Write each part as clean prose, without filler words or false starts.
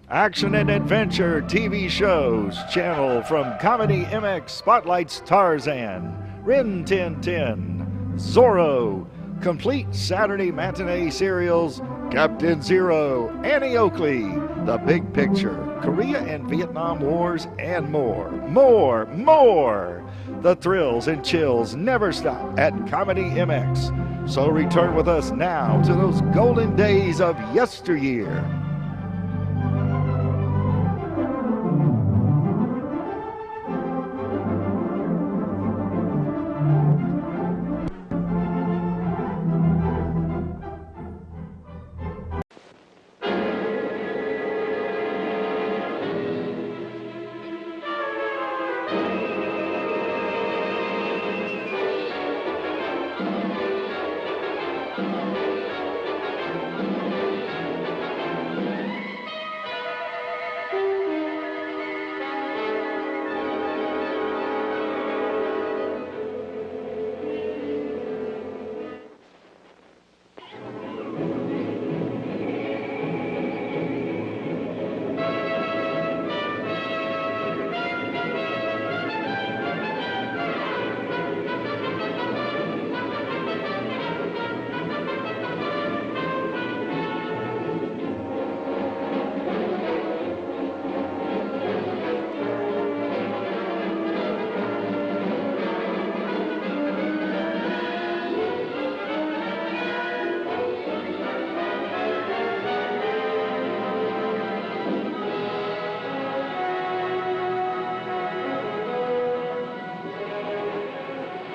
Action and adventure TV shows channel from Comedy MX spotlights Tarzan, Rin Tin Tin, Zorro, complete Saturday matinee serials Captain Zero, Annie Oakley, The Big Picture, Korea and Vietnam Wars, and more. The thrills and chills never stop at Comedy MX. So return with us now to those golden days of yesteryear.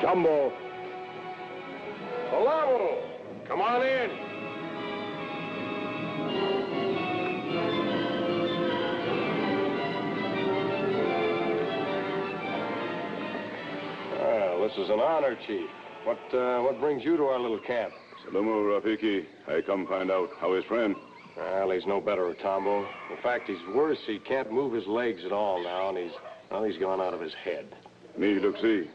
Jumbo. Olavo, come on in. Well, this is an honor, Chief. What brings you to our little camp? Salamu, Rafiki. I come find out how his friend. Well, he's no better, Tombo. In fact, he's worse. He can't move his legs at all now, and he's gone out of his head. Me look see.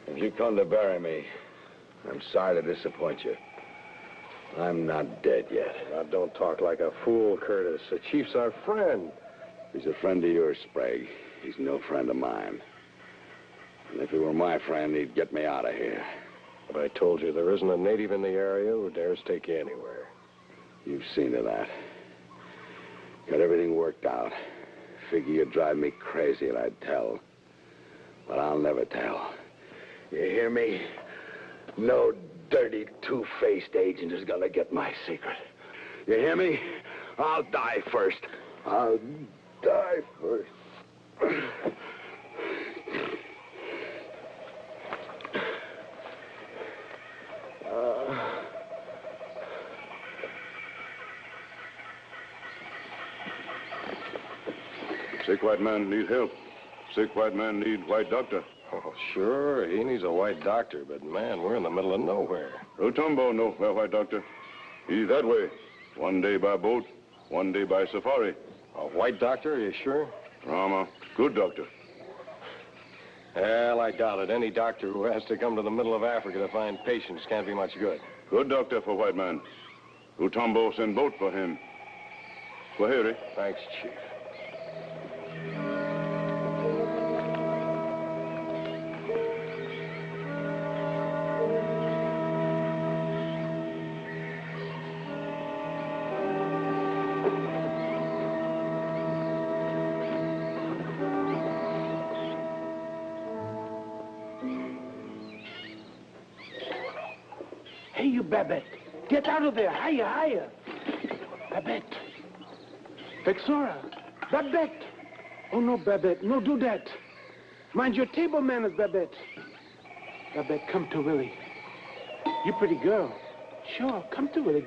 If you come to bury me, I'm sorry to disappoint you. I'm not dead yet. Now, don't talk like a fool, Curtis. The Chief's our friend. He's a friend of yours, Sprague. He's no friend of mine. And if he were my friend, he'd get me out of here. But I told you, there isn't a native in the area who dares take you anywhere. You've seen to that. Got everything worked out. Figure you'd drive me crazy and I'd tell. But I'll never tell. You hear me? No dirty, two-faced agent is gonna get my secret. You hear me? I'll die first. I'll die first. Sick white man need help. Sick white man need white doctor. Oh, sure, he needs a white doctor, but man, we're in the middle of nowhere. Matumbo no white doctor. He's that way. One day by boat, one day by safari. A white doctor, are you sure? Ramar, good doctor. Well, I doubt it. Any doctor who has to come to the middle of Africa to find patients can't be much good. Good doctor for white man. Matumbo send boat for him. Kwaheri. Thanks, Chief. Hey, you Babette. Get out of there. Higher, higher. Babette. Vexora. Babette. Oh, no, Babette. No, do that. Mind your table manners, Babette. Babette, come to Willie. You pretty girl. Sure, come to Willie.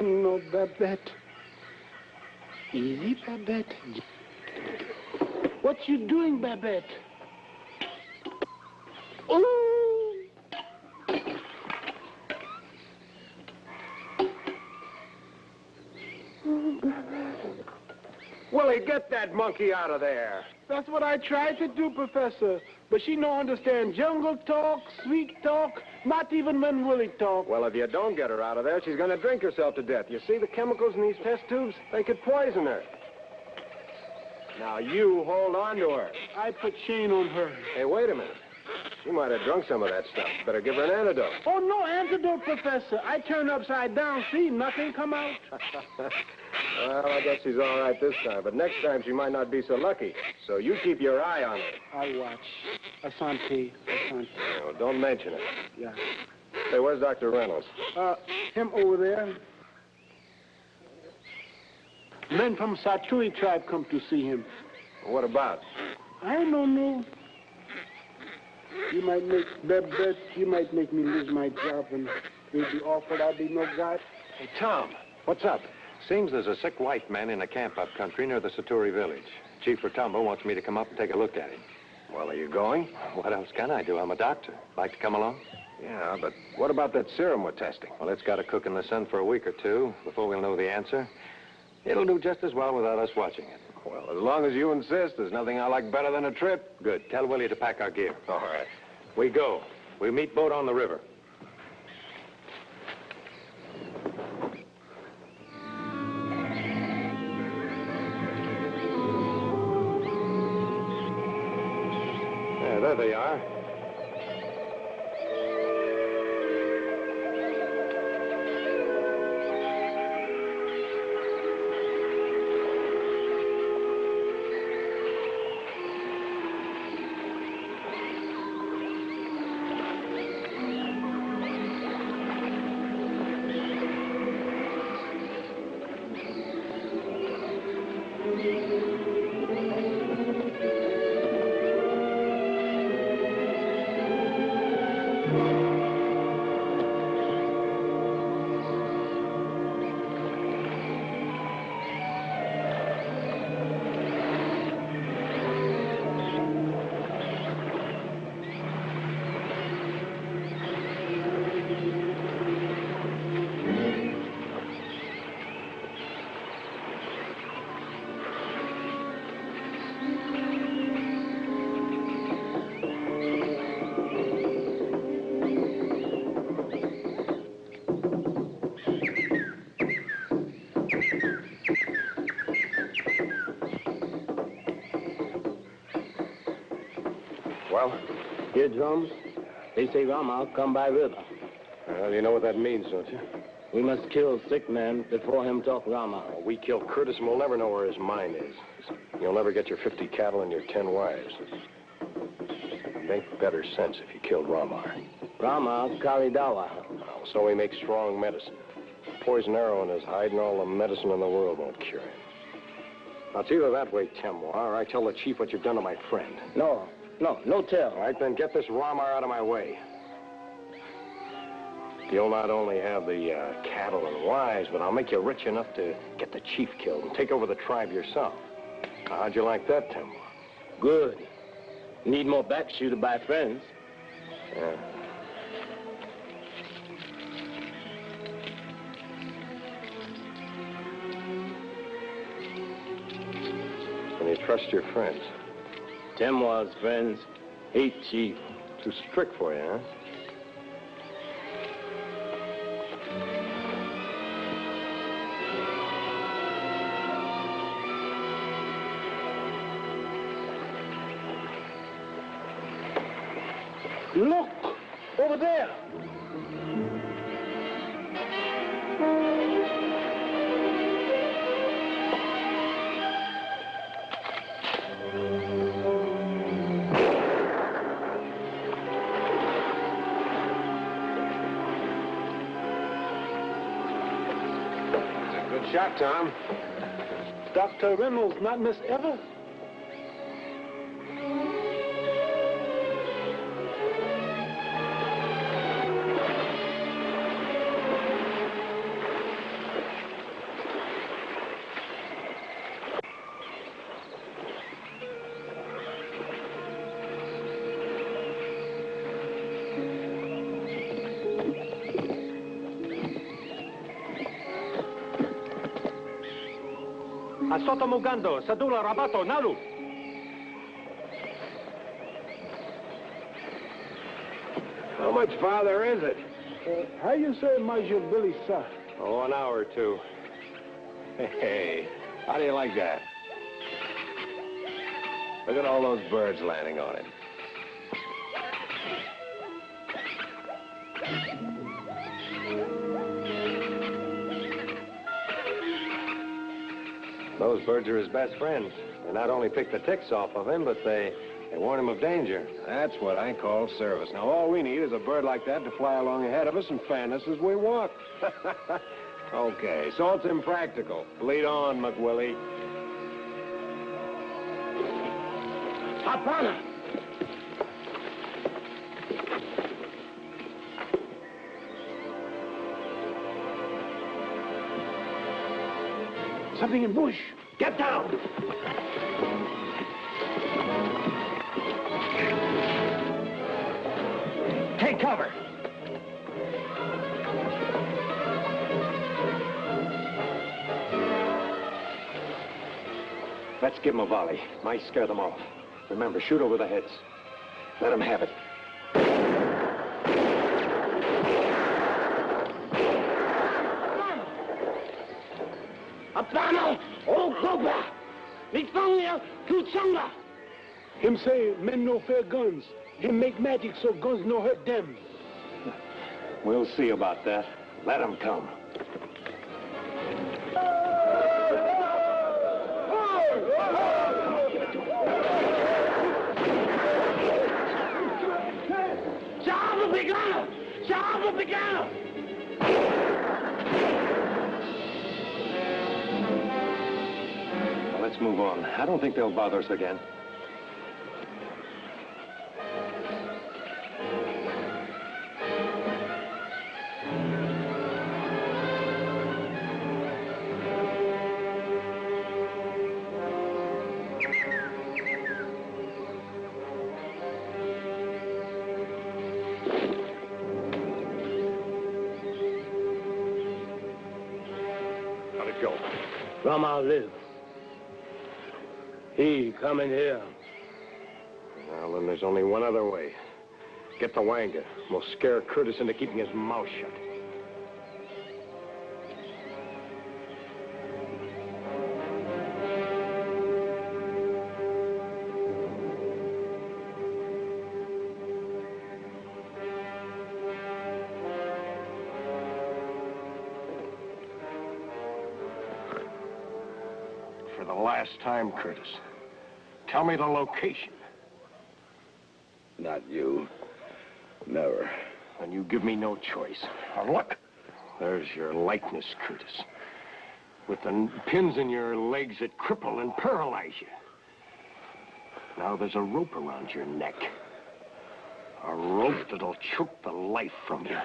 No, Babette. Easy, Babette. What you doing, Babette? Oh! Willie, get that monkey out of there. That's what I tried to do, Professor. But she don't understand jungle talk, sweet talk, not even when Willie talk. Well, if you don't get her out of there, she's going to drink herself to death. You see the chemicals in these test tubes? They could poison her. Now, you hold on to her. I put Shane on her. Hey, wait a minute. She might have drunk some of that stuff. Better give her an antidote. Oh, no antidote, Professor. I turn upside down, see, nothing come out. Well, I guess she's all right this time, but next time she might not be so lucky. So you keep your eye on her. I'll watch. Asante. No, don't mention it. Yeah. Hey, where's Dr. Reynolds? Him over there. Men from Satui tribe come to see him. What about? I don't know. You might make that bet. You might make me lose my job, and it'd be awful. I'd be no god. Hey, Tom, what's up? Seems there's a sick white man in a camp up country near the Saturi village. Chief Matumbo wants me to come up and take a look at him. Well, are you going? What else can I do? I'm a doctor. Like to come along? Yeah, but what about that serum we're testing? Well, it's got to cook in the sun for a week or two before we'll know the answer. It'll do just as well without us watching it. Well, as long as you insist, there's nothing I like better than a trip. Good. Tell Willie to pack our gear. All right. We go. We meet boat on the river. Yeah, there they are. Well? Hear drums? They say Ramar come by river. Well, you know what that means, don't you? We must kill sick man before him talk Ramar. Well, we kill Curtis and we'll never know where his mine is. You'll never get your 50 cattle and your 10 wives. It'd make better sense if you killed Ramar. Ramar Kalidawa. Oh, so he makes strong medicine. Poison arrow in his hide and all the medicine in the world won't cure him. Now, it's either that way, Temoir, or I tell the chief what you've done to my friend. No tell. All right, then get this Ramar out of my way. You'll not only have the cattle and wives, but I'll make you rich enough to get the chief killed and take over the tribe yourself. Now, how'd you like that, Temoir? Good. Need more backshoe to buy friends. Yeah. Can you trust your friends? Temoir's friends hate chief. Too strict for you, huh? Look! Over there! Good shot, Tom. Dr. Reynolds, not Miss Eva? Asoto Mugando, Sadula Rabato, Nalu. How much farther is it? How you say, Major Billy, sir? Oh, an hour or two. Hey, how do you like that? Look at all those birds landing on it. Those birds are his best friends. They not only pick the ticks off of him, but they warn him of danger. That's what I call service. Now, all we need is a bird like that to fly along ahead of us and fan us as we walk. Okay, so it's impractical. Lead on, McWillie. Hapana! Something in bush. Get down! Take cover. Let's give them a volley. Might scare them off. Remember, shoot over the heads. Let them have it. Apana! Oh, Cobra! Nitongia Kuchanga! Him say men no fair guns. Him make magic so guns no hurt them. We'll see about that. Let them come. Chavo Picano! Chavo Picano! Well, let's move on. I don't think they'll bother us again. How'd it go? Ramar live. He coming here. Well, then there's only one other way. Get the Wanga. We'll scare Curtis into keeping his mouth shut. For the last time, Curtis, tell me the location. Not you. Never. And you give me no choice. Now look, there's your likeness, Curtis. With the pins in your legs that cripple and paralyze you. Now there's a rope around your neck. A rope that'll choke the life from you.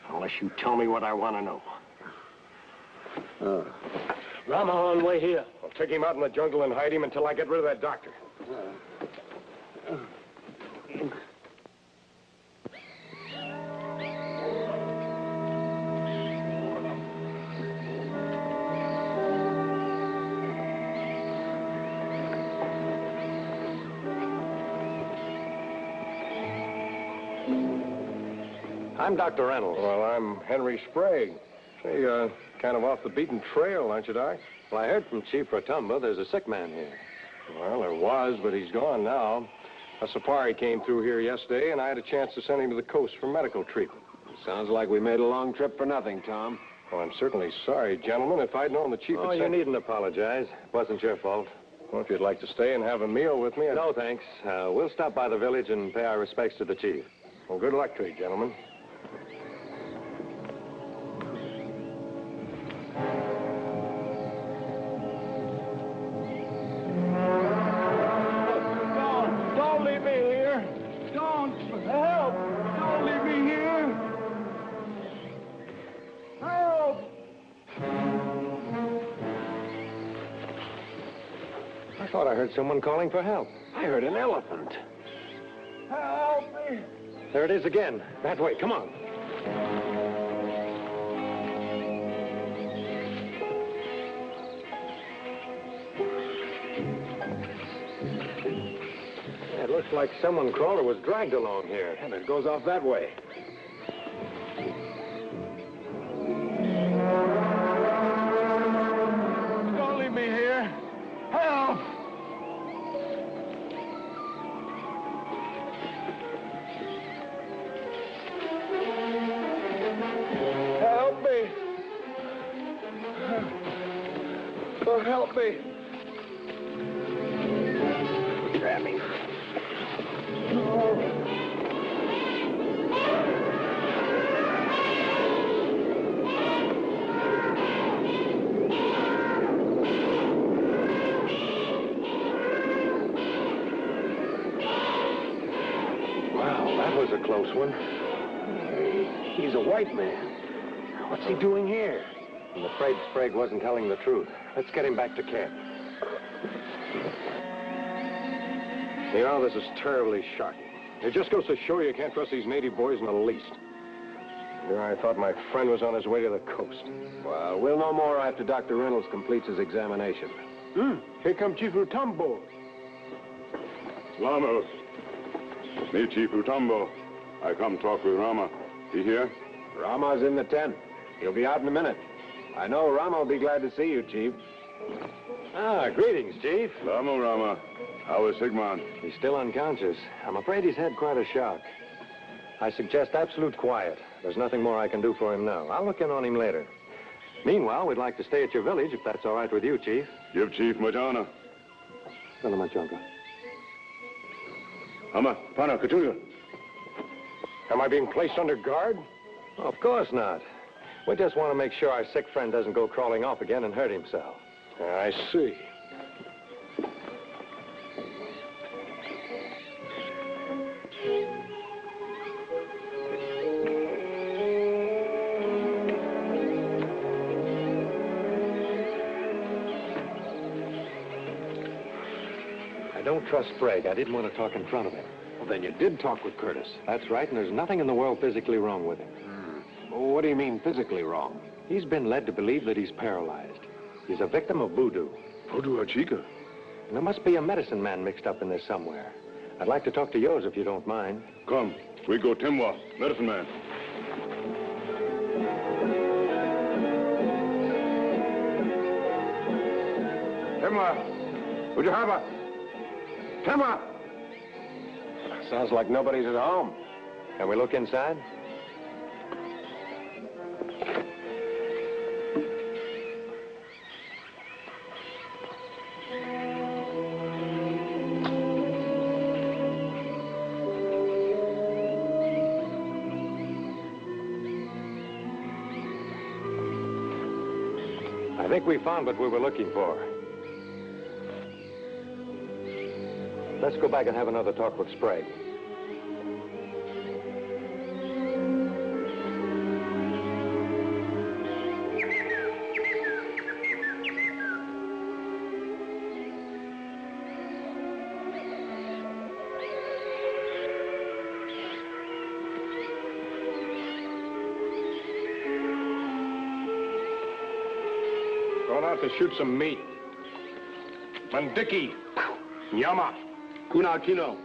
Unless you tell me what I want to know. Ramar on way here. I'll take him out in the jungle and hide him until I get rid of that doctor. I'm Dr. Reynolds. Well, I'm Henry Sprague. Say, kind of off the beaten trail, aren't you, Doc? Well, I heard from Chief Matumbo there's a sick man here. Well, there was, but he's gone now. A safari came through here yesterday, and I had a chance to send him to the coast for medical treatment. Sounds like we made a long trip for nothing, Tom. Well, I'm certainly sorry, gentlemen. If I'd known the chief Oh, had you sent... needn't apologize. It wasn't your fault. Well, if you'd like to stay and have a meal with me... No, thanks. We'll stop by the village and pay our respects to the chief. Well, good luck to you, gentlemen. Don't leave me here. Don't help. Don't leave me here. Help. I thought I heard someone calling for help. I heard an elephant. Help me. There it is again. That way. Come on. Looks like someone crawled or was dragged along here. And it goes off that way. Don't leave me here. Help! Help me! Oh, help me! Grab me. Wow, that was a close one. He's a white man. What's he doing here? I'm afraid Sprague wasn't telling the truth. Let's get him back to camp. You know, this is terribly shocking. It just goes to show you can't trust these native boys in the least. Here I thought my friend was on his way to the coast. Well, we'll know more after Dr. Reynolds completes his examination. Here come Chief Matumbo. Lama. Me, Chief Matumbo. I come talk with Ramar. He here? Rama's in the tent. He'll be out in a minute. I know Rama will be glad to see you, Chief. Ah, greetings, Chief. Lama, Rama. How is Sigmund? He's still unconscious. I'm afraid he's had quite a shock. I suggest absolute quiet. There's nothing more I can do for him now. I'll look in on him later. Meanwhile, we'd like to stay at your village, if that's all right with you, Chief. Give Chief Majana. Hama, Pana, Katuga. Am I being placed under guard? Of course not. We just want to make sure our sick friend doesn't go crawling off again and hurt himself. I see. I don't trust Sprague. I didn't want to talk in front of him. Well, then you did talk with Curtis. That's right, and there's nothing in the world physically wrong with him. What do you mean physically wrong? He's been led to believe that he's paralyzed. He's a victim of voodoo. Voodoo Chica. And there must be a medicine man mixed up in this somewhere. I'd like to talk to yours if you don't mind. Come, we go Timwa, medicine man. Timwa, would you have a... Timwa! Sounds like nobody's at home. Can we look inside? I think we found what we were looking for. Let's go back and have another talk with Sprague. Going out to shoot some meat. Mandiki. Nyama. Kuna Kino.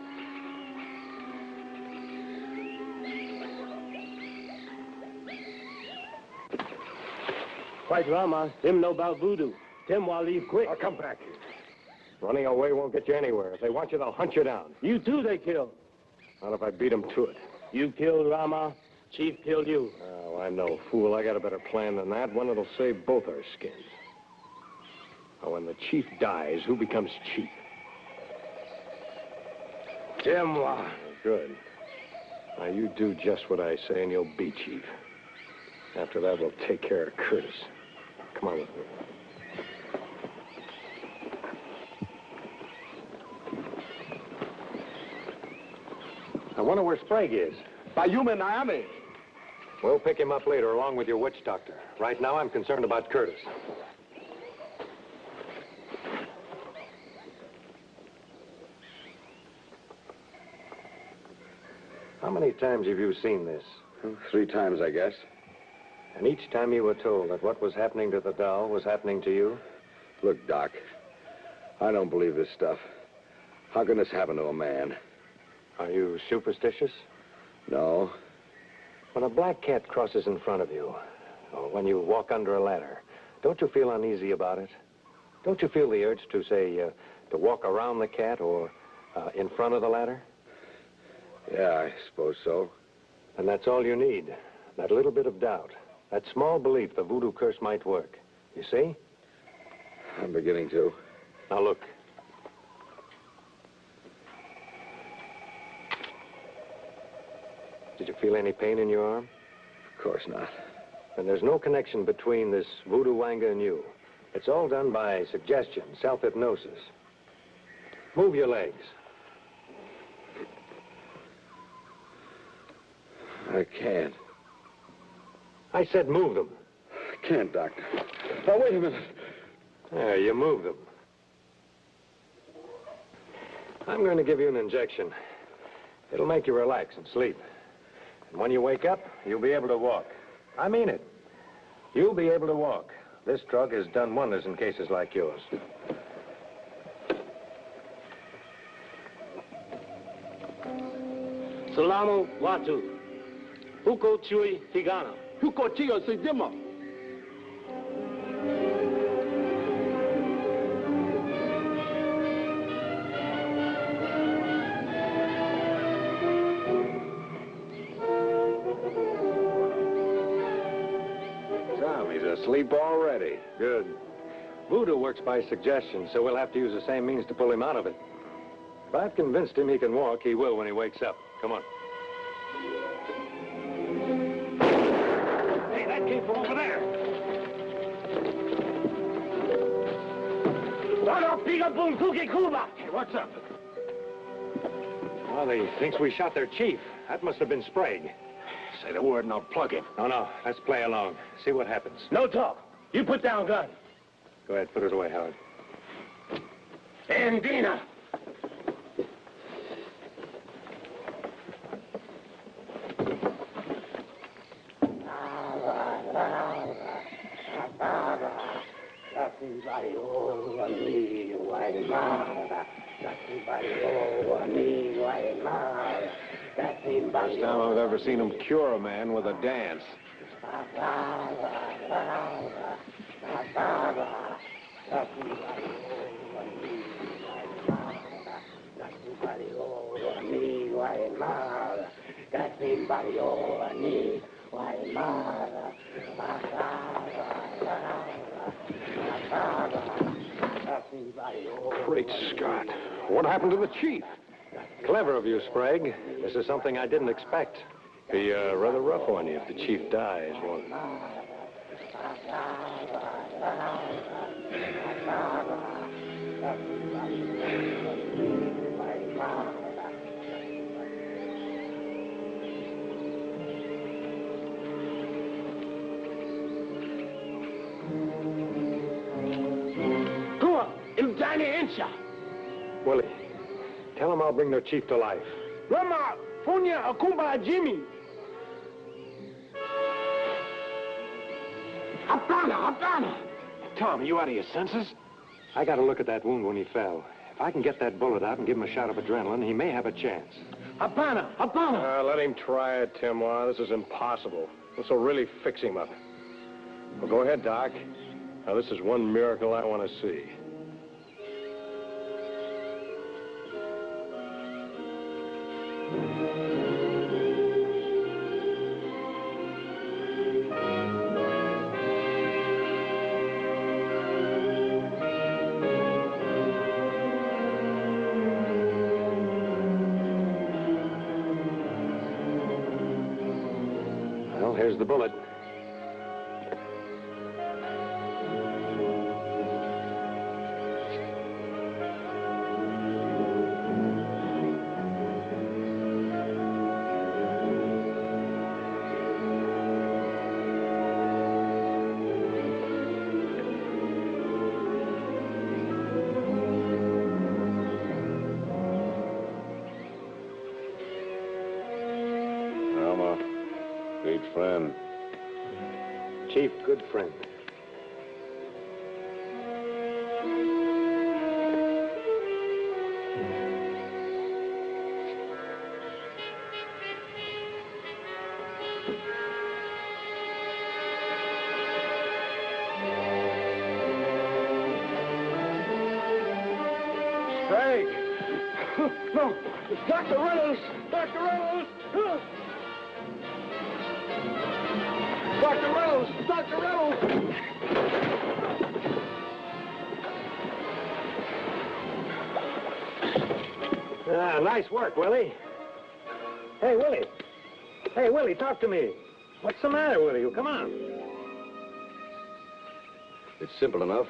Quite Rama, him know about voodoo. Them while leave quick. I'll come back. Running away won't get you anywhere. If they want you, they'll hunt you down. You too they kill. Not if I beat them to it. You killed Rama, Chief killed you. Oh, I know, fool. I got a better plan than that. One that'll save both our skins. Now, when the chief dies, who becomes chief? Temwa. Good. Now, you do just what I say, and you'll be chief. After that, we'll take care of Curtis. Come on with me. I wonder where Sprague is. Bayume Naame. We'll pick him up later, along with your witch doctor. Right now, I'm concerned about Curtis. How many times have you seen this? 3 times, I guess. And each time you were told that what was happening to the doll was happening to you? Look, Doc, I don't believe this stuff. How can this happen to a man? Are you superstitious? No. When a black cat crosses in front of you, or when you walk under a ladder, don't you feel uneasy about it? Don't you feel the urge to, say, to walk around the cat or in front of the ladder? Yeah, I suppose so. And that's all you need. That little bit of doubt. That small belief the voodoo curse might work. You see? I'm beginning to. Now look. Did you feel any pain in your arm? Of course not. And there's no connection between this voodoo wanga and you. It's all done by suggestion, self-hypnosis. Move your legs. I can't. I said move them. I can't, Doctor. Now, wait a minute. There, you move them. I'm going to give you an injection. It'll make you relax and sleep. And when you wake up, you'll be able to walk. I mean it. You'll be able to walk. This drug has done wonders in cases like yours. Salamu watu. Huko chui higana. Huko tiyo sejima. Tom, he's asleep already. Good. Voodoo works by suggestion, so we'll have to use the same means to pull him out of it. If I've convinced him he can walk, he will when he wakes up. Come on. Hey, that came from over there. Hey, what's up? Well, he thinks we shot their chief. That must have been Sprague. Say the word and I'll plug him. No, let's play along. See what happens. No talk. You put down gun. Go ahead, put it away, Howard. Andina. First time I've ever seen him cure a man with a dance. Great Scott. What happened to the chief? Clever of you, Sprague. This is something I didn't expect. Be rather rough on you if the chief dies, won't it? Willie, tell them I'll bring their chief to life. Ramar, Funya, Akumba, Jimmy. Hapana. Tom, are you out of your senses? I got to look at that wound when he fell. If I can get that bullet out and give him a shot of adrenaline, he may have a chance. Hapana. Let him try it, Tim. This is impossible. This will really fix him up. Well, go ahead, Doc. Now, this is one miracle I want to see. Well, here's the bullet. Alma, great friend. Chief, good friend. No. Dr. Reynolds! Dr. Reynolds! Dr. Reynolds! Dr. Reynolds! Nice work, Willie. Hey, Willie. Hey, Willie, talk to me. What's the matter with you? Come on. It's simple enough.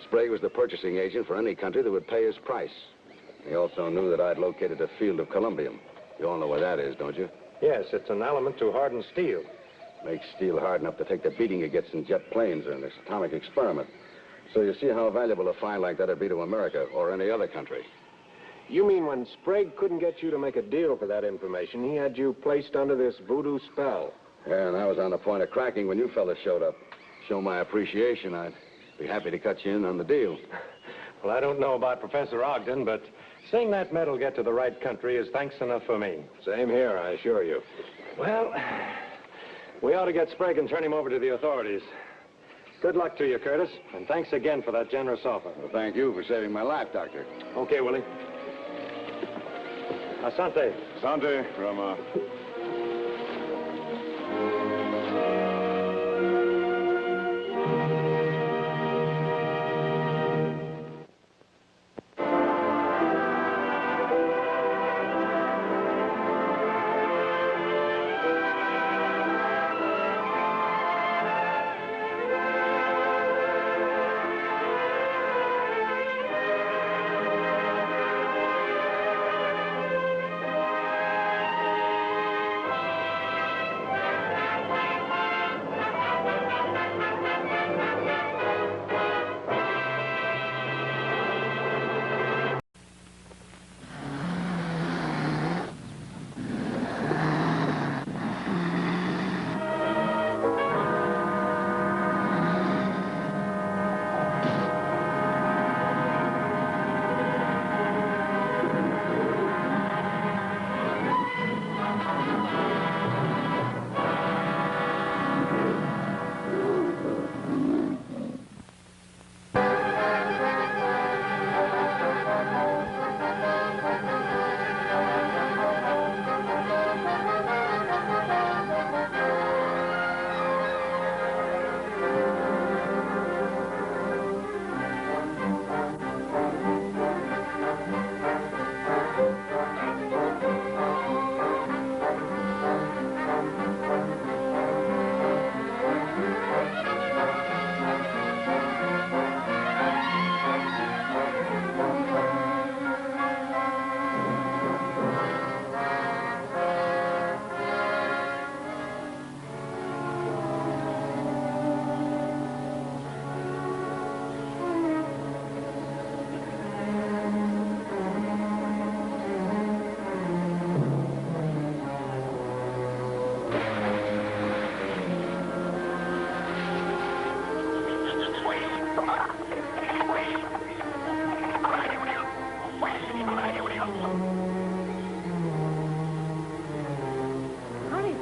Sprague was the purchasing agent for any country that would pay his price. He also knew that I'd located a field of columbium. You all know where that is, don't you? Yes, it's an element to harden steel. Makes steel hard enough to take the beating it gets in jet planes or an atomic experiment. So you see how valuable a find like that would be to America or any other country. You mean when Sprague couldn't get you to make a deal for that information, he had you placed under this voodoo spell? Yeah, and I was on the point of cracking when you fellas showed up. Show my appreciation, I'd be happy to cut you in on the deal. Well, I don't know about Professor Ogden, but seeing that metal get to the right country is thanks enough for me. Same here, I assure you. Well, we ought to get Sprague and turn him over to the authorities. Good luck to you, Curtis, and thanks again for that generous offer. Well, thank you for saving my life, Doctor. Okay, Willie. Asante. Asante, Ramar.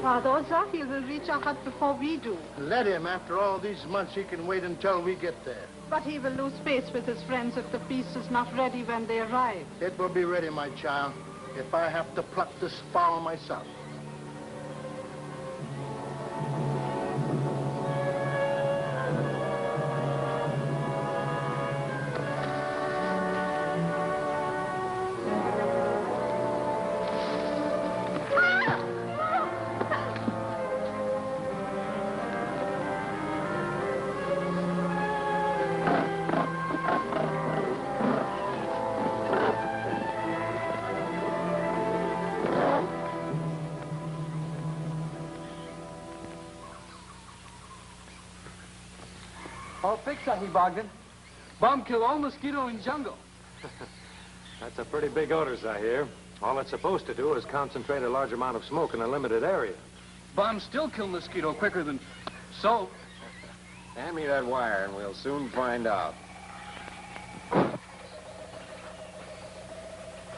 Father, Zahir will reach our hut before we do. Let him. After all these months, he can wait until we get there. But he will lose face with his friends if the feast is not ready when they arrive. It will be ready, my child, if I have to pluck this fowl myself. All fixed, Sahib Ogden. Bomb kill all mosquito in jungle. That's a pretty big order, Zahir. All it's supposed to do is concentrate a large amount of smoke in a limited area. Bombs still kill mosquito quicker than soap. Hand me that wire and we'll soon find out.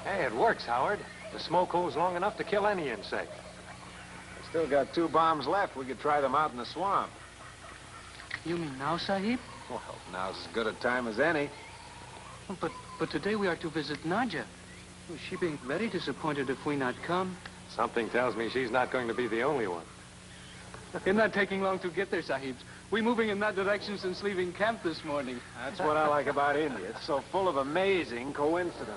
Hey, it works, Howard. The smoke holds long enough to kill any insect. We still got 2 bombs left. We could try them out in the swamp. You mean now, Sahib? Well, now's as good a time as any. But today we are to visit Naja. Was she being very disappointed if we not come? Something tells me she's not going to be the only one. It's not taking long to get there, Sahibs. We're moving in that direction since leaving camp this morning. That's what I like about India. It's so full of amazing coincidences.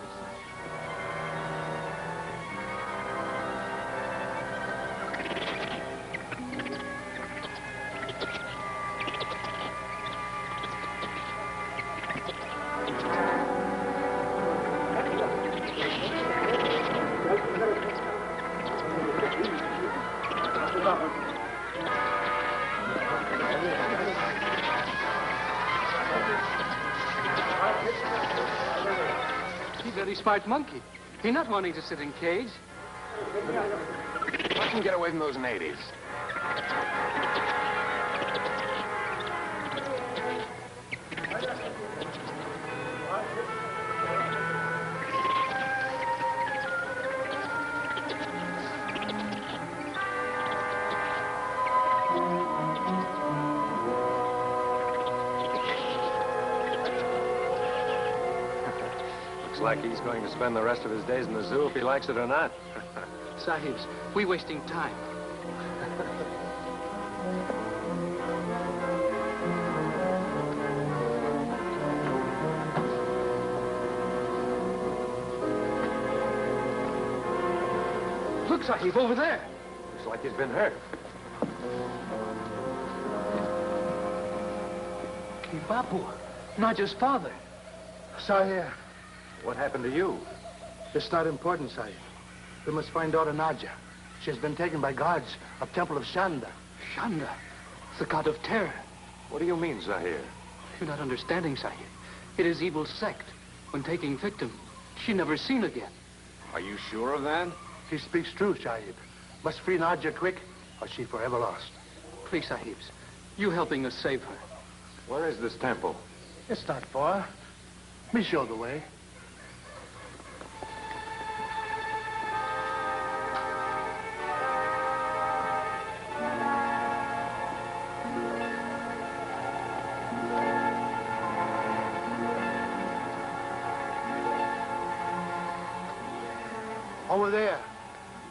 Very smart monkey. He not wanting to sit in cage. I can get away from those natives. Like he's going to spend the rest of his days in the zoo if he likes it or not. Sahibs, we wasting time. Look, Sahib, over there. Looks like he's been hurt. Kibapu, Naja's father. Zahir. What happened to you? It's not important, Sahib. We must find daughter Naja. She has been taken by guards of Temple of Shanda. Shanda, the god of terror. What do you mean, Zahir? You're not understanding, Sahib. It is evil sect. When taking victim, she never seen again. Are you sure of that? He speaks true, Sahib. Must free Naja quick, or she forever lost. Please, Sahibs, you helping us save her. Where is this temple? It's not far. Me show the way. Over there,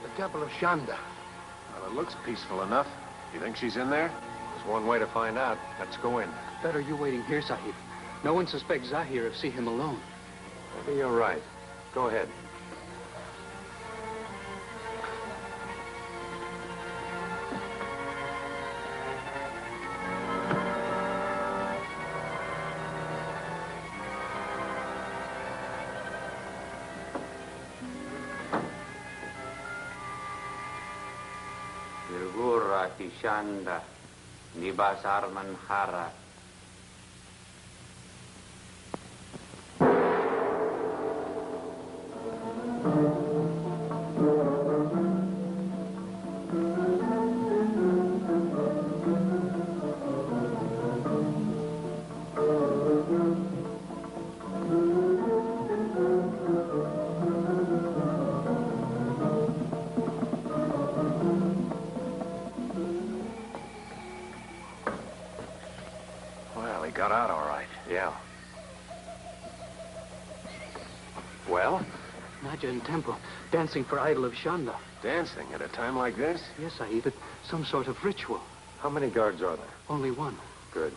the Temple of Shanda. Well, it looks peaceful enough. You think she's in there? There's one way to find out. Let's go in. Better you waiting here, Sahib. No one suspects Zahir if see him alone. Maybe you're right. Go ahead. Shanda, Nibasar Manhara. Got out all right. Yeah. Well? Naja in temple, dancing for idol of Shanda. Dancing at a time like this? Yes, Sahib, it's some sort of ritual. How many guards are there? Only one. Good.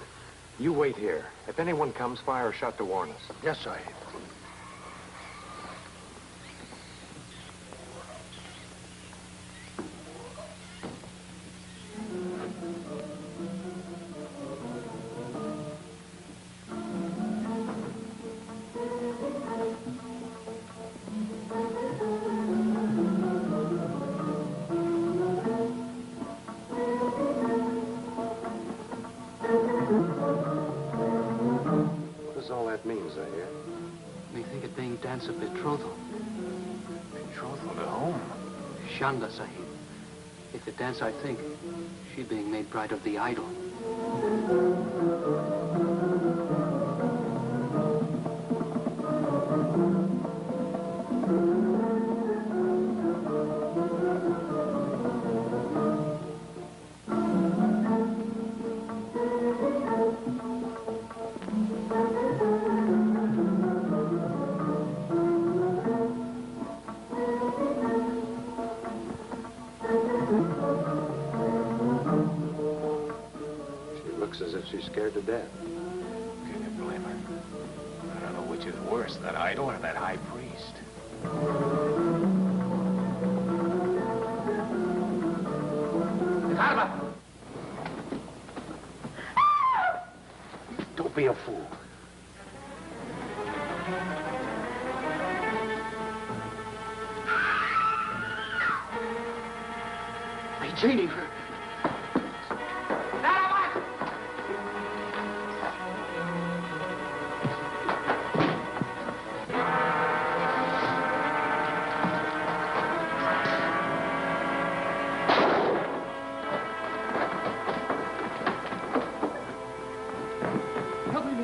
You wait here. If anyone comes, fire a shot to warn us. Yes, Sahib. Zahir? They think it being dance of betrothal. Betrothal to whom? Shanda, Sahib. If it dance, I think, she being made bride of the idol. looks as if she's scared to death. Can you blame her? I don't know which is worse, that idol or that high priest. Don't be a fool. I'm chaining her.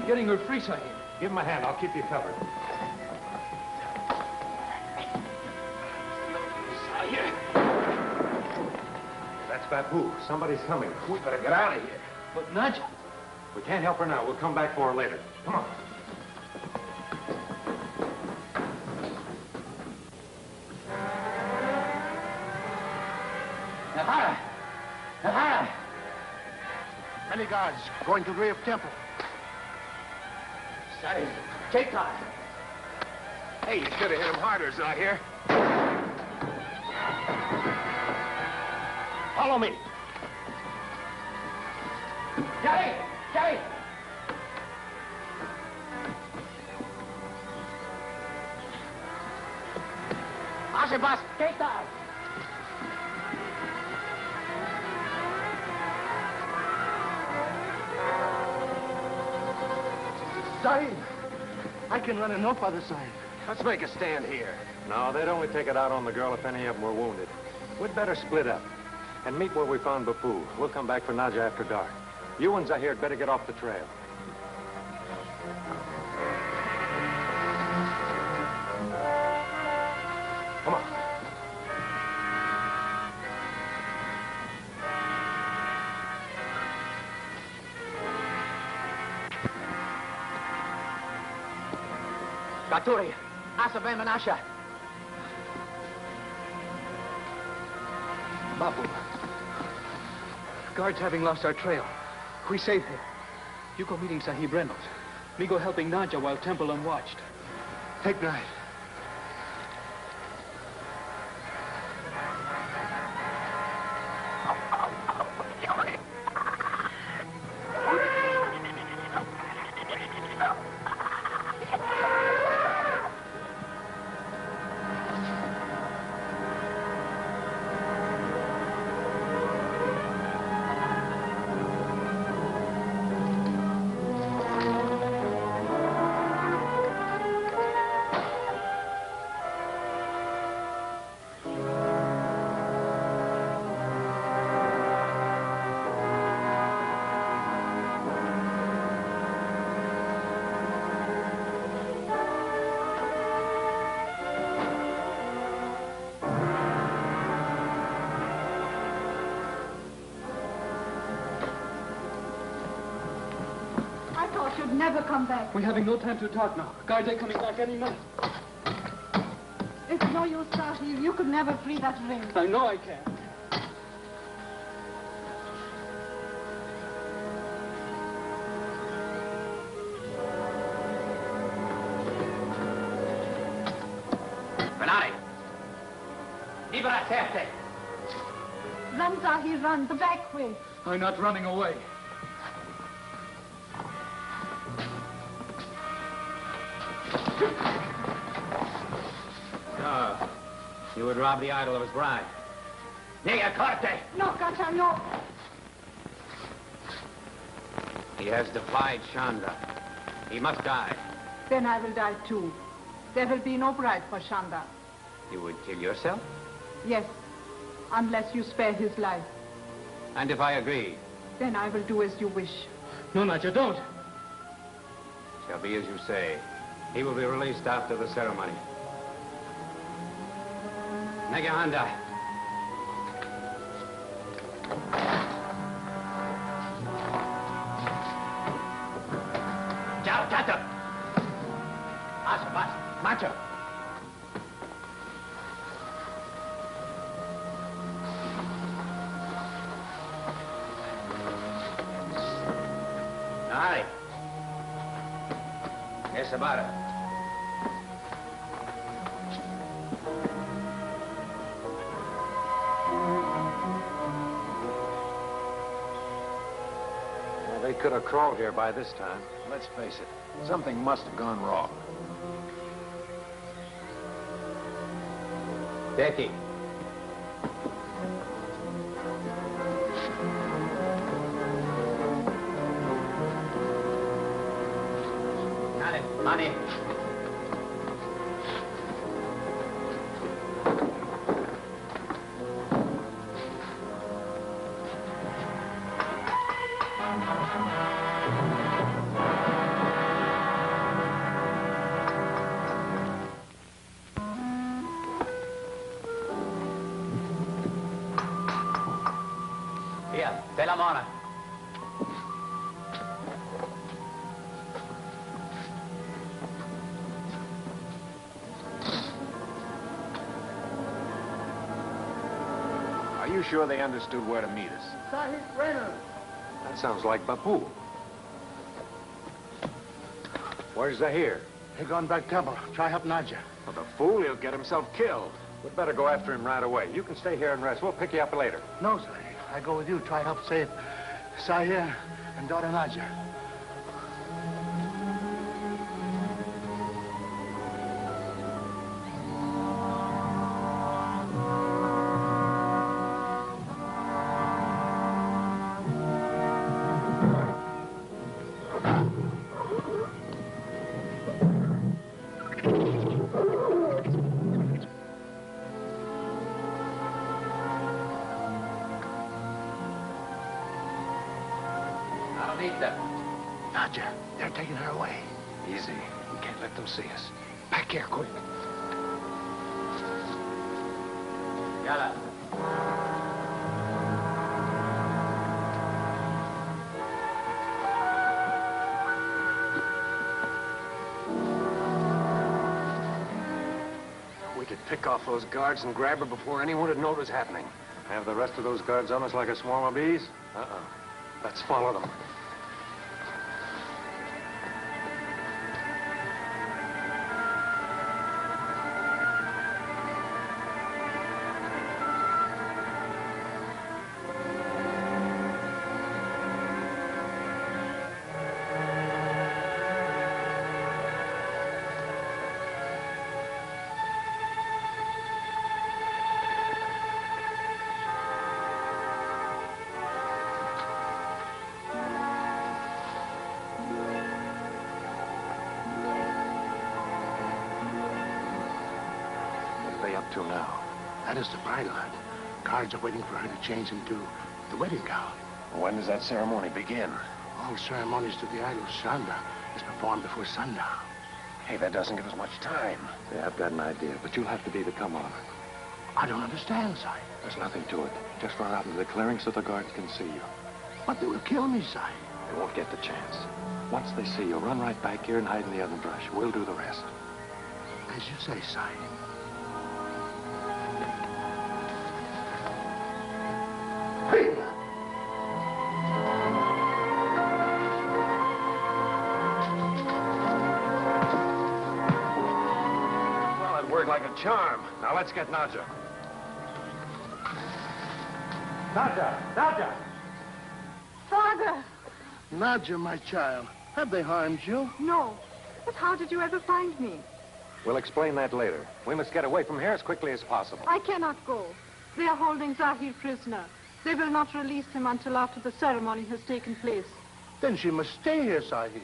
Getting her free, Zahir. Give him a hand. I'll keep you covered. Zahir! That's Bapu. Somebody's coming. We better get out of here. But Naja. We can't help her now. We'll come back for her later. Come on. Many guards going to the rear of temple. Zahir, take time. Hey, you should have hit him harder, Zahir. Follow me. Jay! Jay! Asibas, take time. Zahir, I can run in no further side. Let's make a stand here. No, they'd only take it out on the girl if any of them were wounded. We'd better split up and meet where we found Bapu. We'll come back for Naja after dark. You and Zahir had better get off the trail. Come on. Katuri, Asabem and Asha. Bapu. Guards having lost our trail. We safe here. You go meeting Sahib Reynolds. Me go helping Naja while temple unwatched. Take night. You'd never come back. We're having no time to talk now. Guards are coming back any minute. It's no use, Zahir. You could never free that ring. I know I can. Benari. Libera Terte. Run, Zahir, run. The back way. I'm not running away. No. You would rob the idol of his bride. Nega Corte. No, Gata, no. He has defied Shanda. He must die. Then I will die too. There will be no bride for Shanda. You would kill yourself? Yes, unless you spare his life. And if I agree? Then I will do as you wish. No, Naja, don't. Shall be as you say. He will be released after the ceremony. Negahanda. Ciao, Tata. Asabas, Macho. Howdy. Yes, about it. Well, they could have crawled here by this time. Let's face it, something must have gone wrong. Becky. Honey. Here, te la mona. Are you sure they understood where to meet us? Zahir Reynolds. That sounds like Bapu. Where's Zahir? He gone back temple. Try help Naja. Well, the fool, he'll get himself killed. We'd better go after him right away. You can stay here and rest. We'll pick you up later. No, Zahir. I go with you. Try help save Zahir and daughter Naja. Naja, they're taking her away. Easy. We can't let them see us. Back here, quick. Yalla. We could pick off those guards and grab her before anyone would know what was happening. Have the rest of those guards on us like a swarm of bees? Let's follow them. To now. That is the bridal hut. Guards are waiting for her to change into the wedding gown. When does that ceremony begin? All ceremonies to the idol Shanda is performed before sundown. Hey, that doesn't give us much time. Yeah, I've got an idea, but you'll have to be the come-on. I don't understand, Zahir. There's nothing to it. Just run out into the clearing so the guards can see you. But they will kill me, Zahir. They won't get the chance. Once they see you, run right back here and hide in the underbrush. We'll do the rest. As you say, Zahir. Like a charm. Now let's get Naja. Naja! Father! Naja, my child. Have they harmed you? No. But how did you ever find me? We'll explain that later. We must get away from here as quickly as possible. I cannot go. They are holding Zahir prisoner. They will not release him until after the ceremony has taken place. Then she must stay here, Zahir.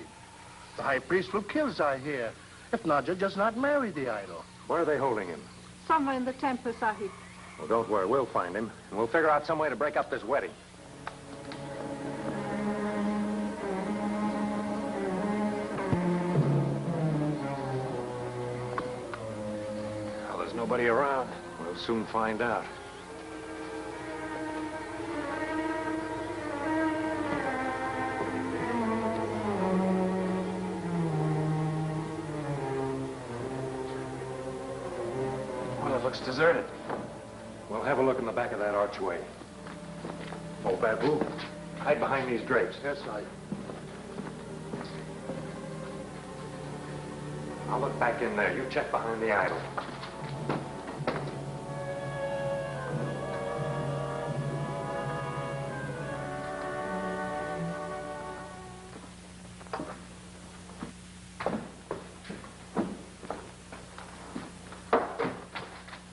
The high priest will kill Zahir if Naja does not marry the idol. Where are they holding him? Somewhere in the temple, Zahir. Well, don't worry. We'll find him, and we'll figure out some way to break up this wedding. Well, there's nobody around. We'll soon find out. Looks deserted. We'll have a look in the back of that archway. Oh, Babu, hide behind these drapes. Yes, Zahir. I'll look back in there. You check behind the idol.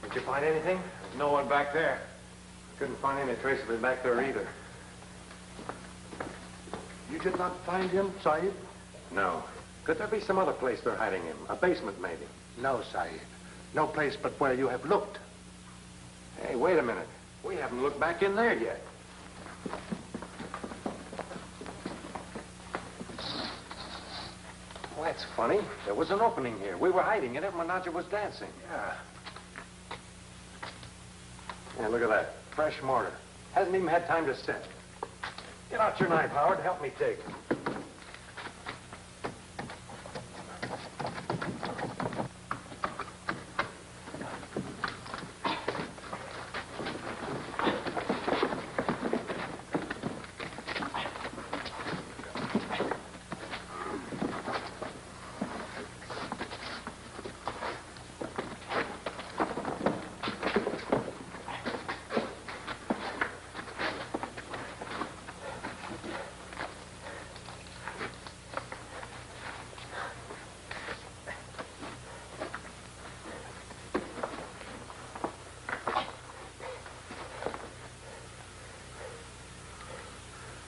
Did you find anything? There's no one back there. I couldn't find any trace of it back there either. You did not find him, Sahib? No. Could there be some other place they're hiding him? A basement, maybe? No, Sahib. No place but where you have looked. Hey, wait a minute. We haven't looked back in there yet. Well, that's funny. There was an opening here. We were hiding in it when Naja was dancing. Yeah. Yeah, look at that. Fresh mortar. Hasn't even had time to set. Get out your knife, Howard. Help me dig.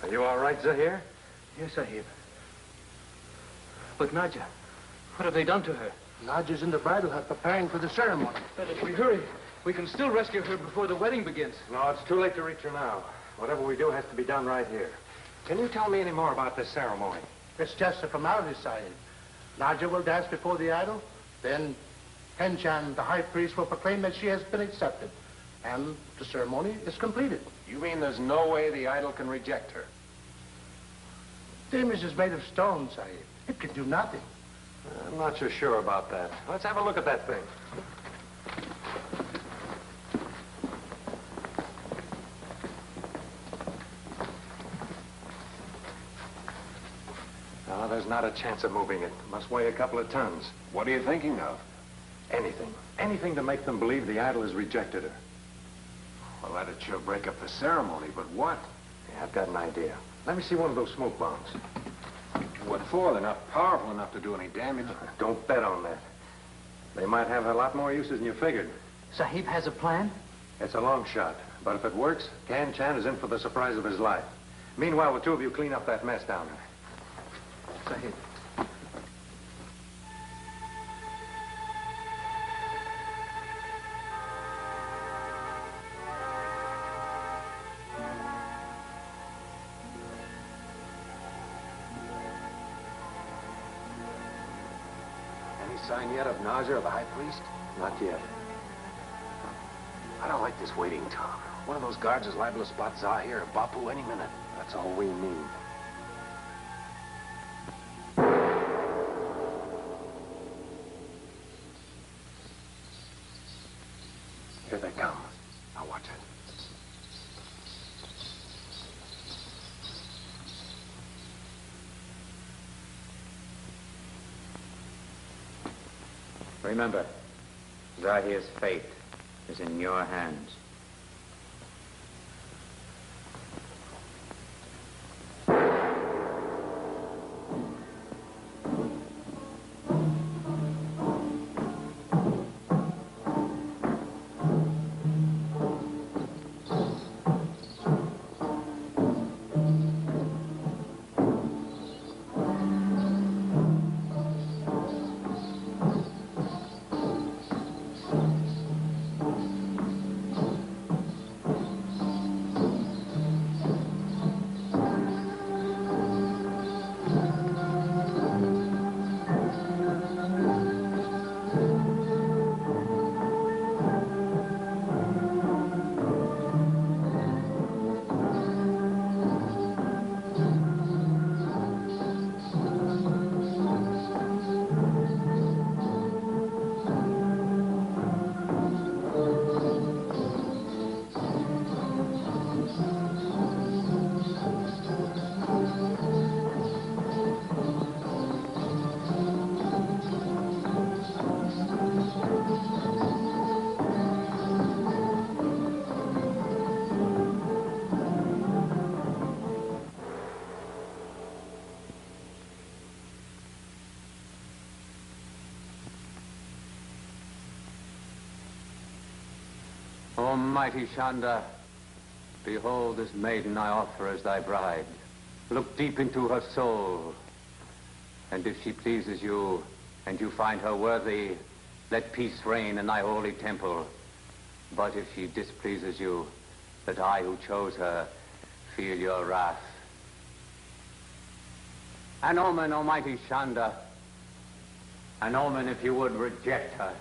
Are you all right, Zahir? Yes, Sahib. But Naja, what have they done to her? Naja's in the bridal hut preparing for the ceremony. But if we hurry, we can still rescue her before the wedding begins. No, it's too late to reach her now. Whatever we do has to be done right here. Can you tell me any more about this ceremony? It's just a formality, Sahib. Naja will dance before the idol. Then Henchan, the high priest, will proclaim that she has been accepted. And the ceremony is completed. You mean there's no way the idol can reject her? The image is made of stone, Sahib. It can do nothing. I'm not so sure about that. Let's have a look at that thing. No, there's not a chance of moving it. It must weigh a couple of tons. What are you thinking of? Anything. Anything to make them believe the idol has rejected her. Well, that'd sure break up the ceremony, but what? Yeah, I've got an idea. Let me see one of those smoke bombs. What for? They're not powerful enough to do any damage. Don't bet on that. They might have a lot more uses than you figured. Sahib has a plan? It's a long shot, but if it works, Kan Chan is in for the surprise of his life. Meanwhile, the two of you clean up that mess down there. Sahib. Sign yet of Naja or the high priest? Not yet. I don't like this waiting, Tom. One of those guards is liable to spot Zahir or Bapu any minute. That's all we need. Here they come. Now watch it. Remember, Zahir's fate is in your hands. Almighty Shanda, behold this maiden I offer as thy bride. Look deep into her soul, and if she pleases you, and you find her worthy, let peace reign in thy holy temple. But if she displeases you, that I who chose her feel your wrath. An omen, Almighty Shanda. An omen if you would reject her.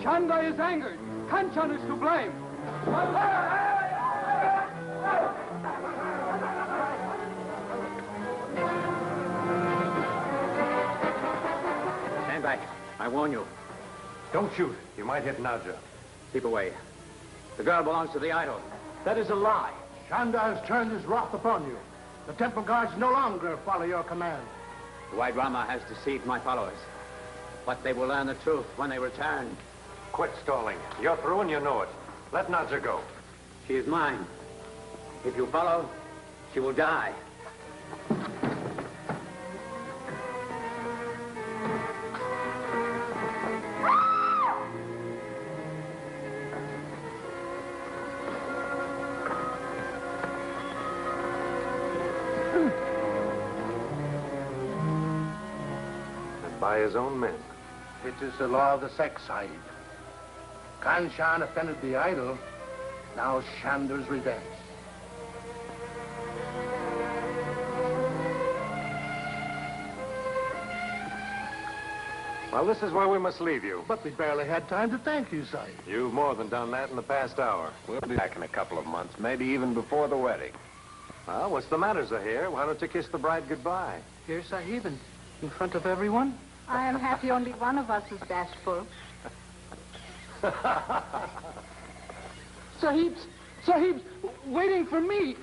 Shanda is angered. Kanchan is to blame. Stand back. I warn you. Don't shoot. You might hit Naja. Keep away. The girl belongs to the idol. That is a lie. Shanda has turned his wrath upon you. The temple guards no longer follow your command. The white Ramar has deceived my followers. But they will learn the truth when they return. Quit stalling. You're through and you know it. Let Naja go. She is mine. If you follow, she will die. By his own men. It is the law of the sex, Sahib. Kanchan offended the idol. Now Shanda's revenge. Well, this is where we must leave you. But we barely had time to thank you, Sahib. You've more than done that in the past hour. We'll be back in a couple of months, maybe even before the wedding. Well, what's the matter, Zahir? Why don't you kiss the bride goodbye? Here, Sahib, in front of everyone? I am happy only one of us is bashful. Sahib's waiting for me.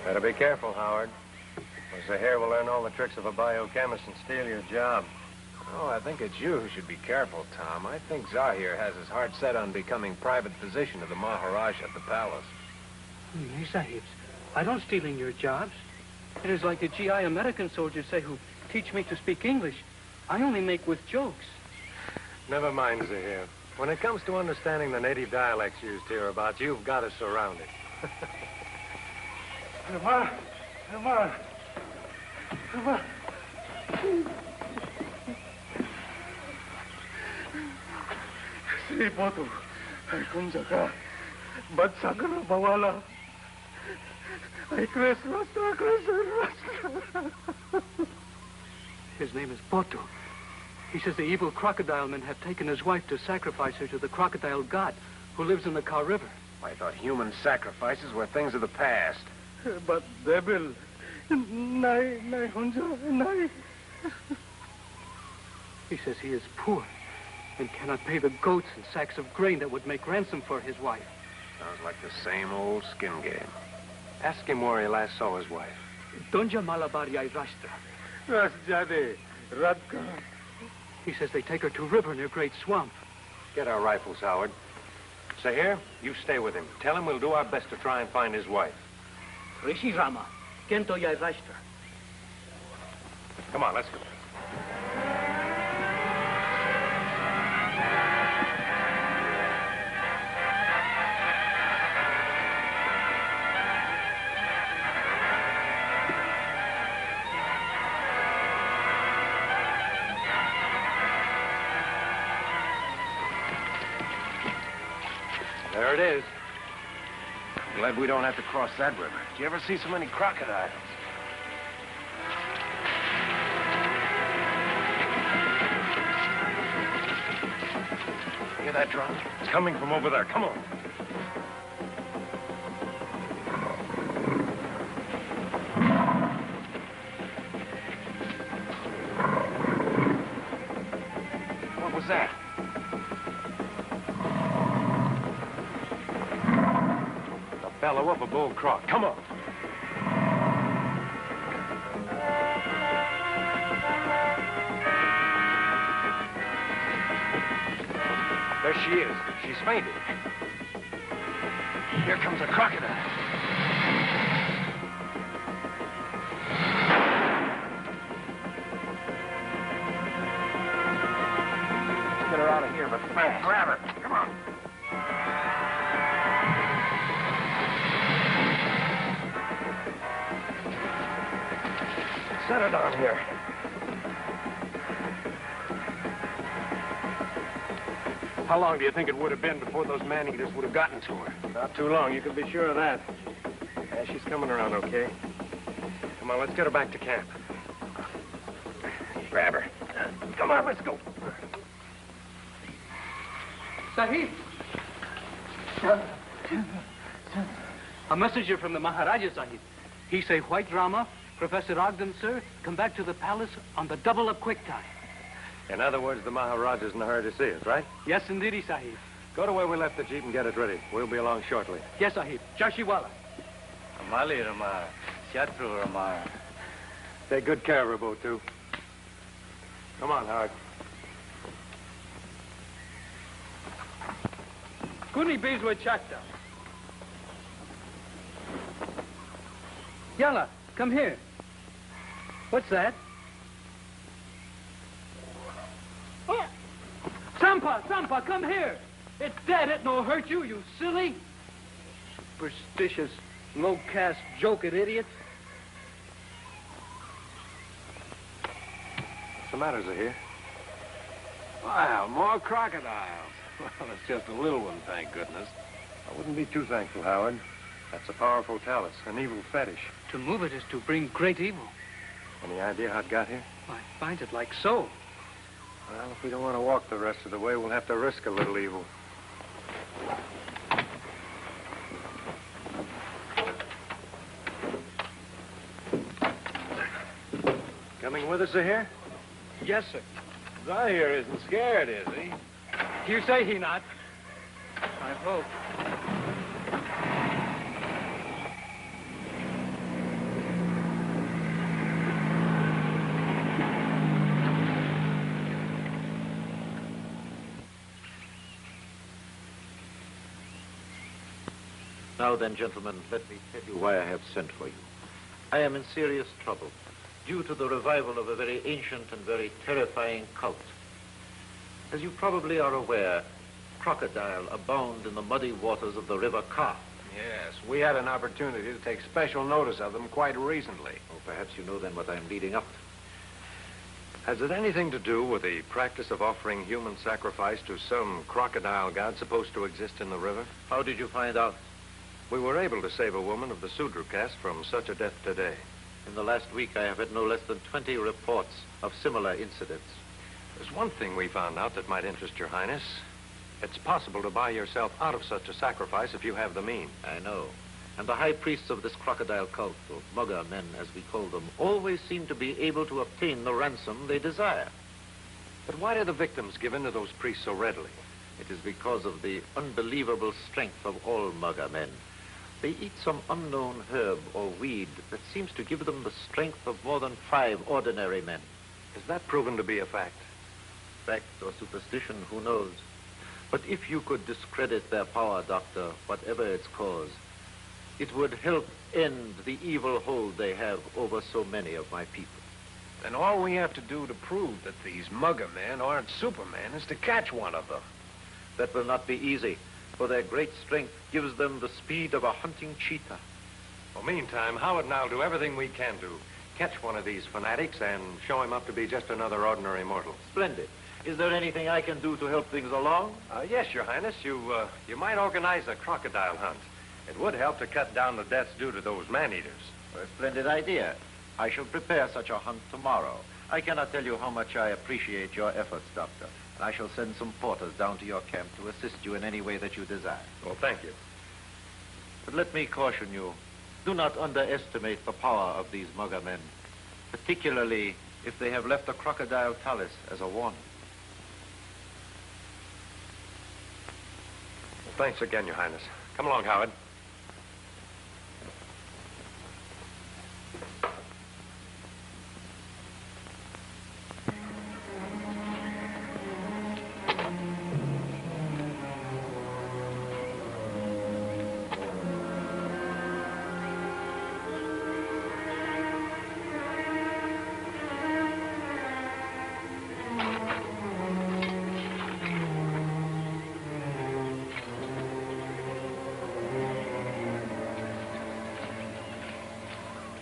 Better be careful, Howard. Or Zahir will learn all the tricks of a biochemist and steal your job. Oh, I think it's you who should be careful, Tom. I think Zahir has his heart set on becoming private physician of the Maharaja at the palace. Nay, Sahibs, I don't steal in your jobs. It is like the GI American soldiers say who teach me to speak English. I only make with jokes. Never mind, Zahir. When it comes to understanding the native dialects used hereabouts, you've got us surrounded. Ramar! Sri Botu, I come jaka, but sakara bawala. I Chris Rasta. His name is Botu. He says the evil crocodile men have taken his wife to sacrifice her to the crocodile god who lives in the Ka River. I thought human sacrifices were things of the past. But devil, nai, Honjo, nai. He says he is poor and cannot pay the goats and sacks of grain that would make ransom for his wife. Sounds like the same old skin game. Ask him where he last saw his wife. Donja Malabari Rashtra. Rasjade, Radka. He says they take her to river near Great Swamp. Get our rifles, Howard. Zahir, you stay with him. Tell him we'll do our best to try and find his wife. Rishi Rama, Kento Yai Rashtra. Come on, let's go. There it is. Glad we don't have to cross that river. Did you ever see so many crocodiles? Hear that drum? It's coming from over there. Come on. What was that? Fellow up a bull croc. Come on. There she is. She's fainted. Here comes a crocodile. Let's get her out of here, but fast. Grab her. Come on. Set her down here. How long do you think it would have been before those man-eaters would have gotten to her? Not too long, you can be sure of that. Yeah, she's coming around okay. Come on, let's get her back to camp. Grab her. Come on, let's go. Sahib. A messenger from the Maharaja, Sahib. He say White Rama, Professor Ogden, sir, come back to the palace on the double of quick time. In other words, the Maharaja's in a hurry to see us, right? Yes, indeed, Sahib. Go to where we left the jeep and get it ready. We'll be along shortly. Yes, Sahib. Jashiwala. Amali Ramar, Shatru Ramar. Take good care of her, boat, too. Come on, Howard. Kuni Bezwa Chakta. Yalla, come here. What's that? Oh. Sampa, come here. It's dead. It no hurt you, you silly. Superstitious, low-caste, joking idiot. What's the matter, Zahir? Wow, more crocodiles. Well, it's just a little one, thank goodness. I wouldn't be too thankful, Howard. That's a powerful talus, an evil fetish. To move it is to bring great evil. Any idea how it got here? I find it like so. Well, if we don't want to walk the rest of the way, we'll have to risk a little evil. Coming with us, Zahir? Yes, sir. Zahir isn't scared, is he? You say he not. I hope. Now then, gentlemen, let me tell you why I have sent for you. I am in serious trouble due to the revival of a very ancient and very terrifying cult. As you probably are aware, crocodile abound in the muddy waters of the River Ka. Yes, we had an opportunity to take special notice of them quite recently. Oh, perhaps you know then what I'm leading up to. Has it anything to do with the practice of offering human sacrifice to some crocodile god supposed to exist in the river? How did you find out? We were able to save a woman of the Sudra caste from such a death today. In the last week, I have had no less than 20 reports of similar incidents. There's one thing we found out that might interest your highness. It's possible to buy yourself out of such a sacrifice if you have the means. I know. And the high priests of this crocodile cult, or mugger men as we call them, always seem to be able to obtain the ransom they desire. But why do the victims give in to those priests so readily? It is because of the unbelievable strength of all mugger men. They eat some unknown herb or weed that seems to give them the strength of more than 5 ordinary men. Is that proven to be a fact? Fact or superstition, who knows? But if you could discredit their power, Doctor, whatever its cause, it would help end the evil hold they have over so many of my people. Then all we have to do to prove that these mugger men aren't Supermen is to catch one of them. That will not be easy, for their great strength gives them the speed of a hunting cheetah. Well, meantime, Howard and I'll do everything we can to catch one of these fanatics and show him up to be just another ordinary mortal. Splendid. Is there anything I can do to help things along? Yes, Your Highness. You might organize a crocodile hunt. It would help to cut down the deaths due to those man-eaters. A splendid idea. I shall prepare such a hunt tomorrow. I cannot tell you how much I appreciate your efforts, Doctor. And I shall send some porters down to your camp to assist you in any way that you desire. Well, thank you. But let me caution you. Do not underestimate the power of these mugger men, particularly if they have left a crocodile talus as a warning. Well, thanks again, Your Highness. Come along, Howard.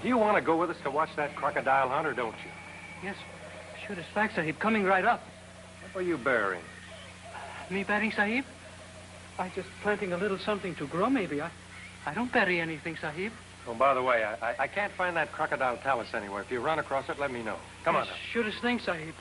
Do you want to go with us to watch that crocodile hunt, or don't you? Yes, sure as fact, Sahib. Coming right up. What were you burying? Me burying, Sahib? I just planting a little something to grow, maybe. I don't bury anything, Sahib. Oh, by the way, I can't find that crocodile talus anywhere. If you run across it, let me know. Come on now. Surest thing, Sahib.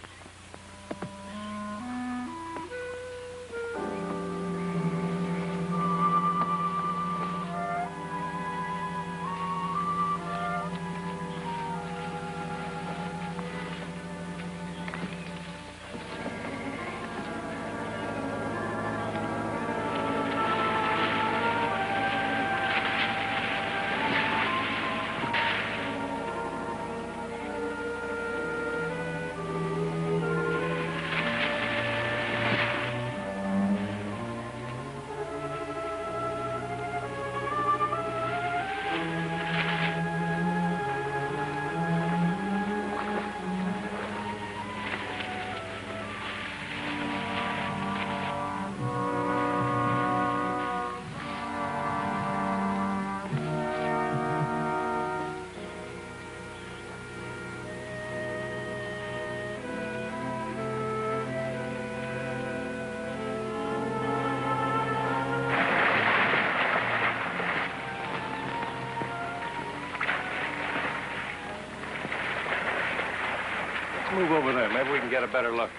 Move over there. Maybe we can get a better look.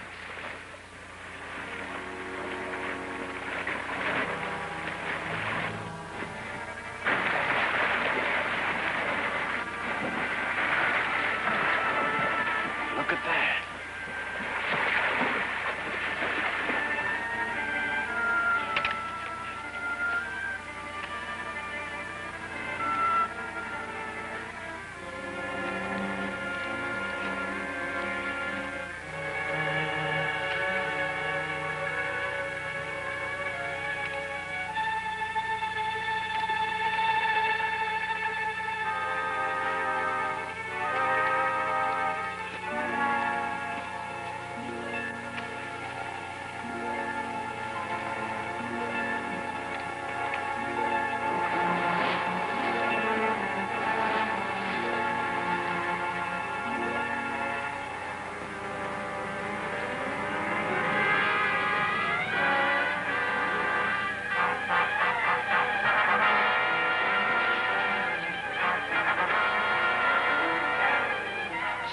Look at that.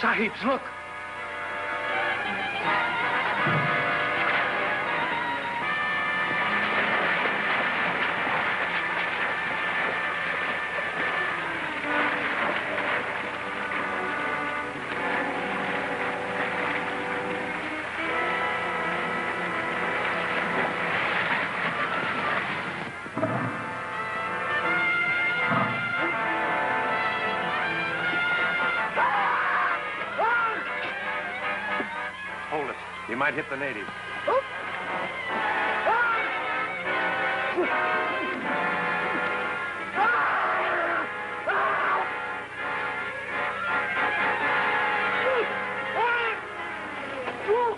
Sahibs, look. You might hit the native.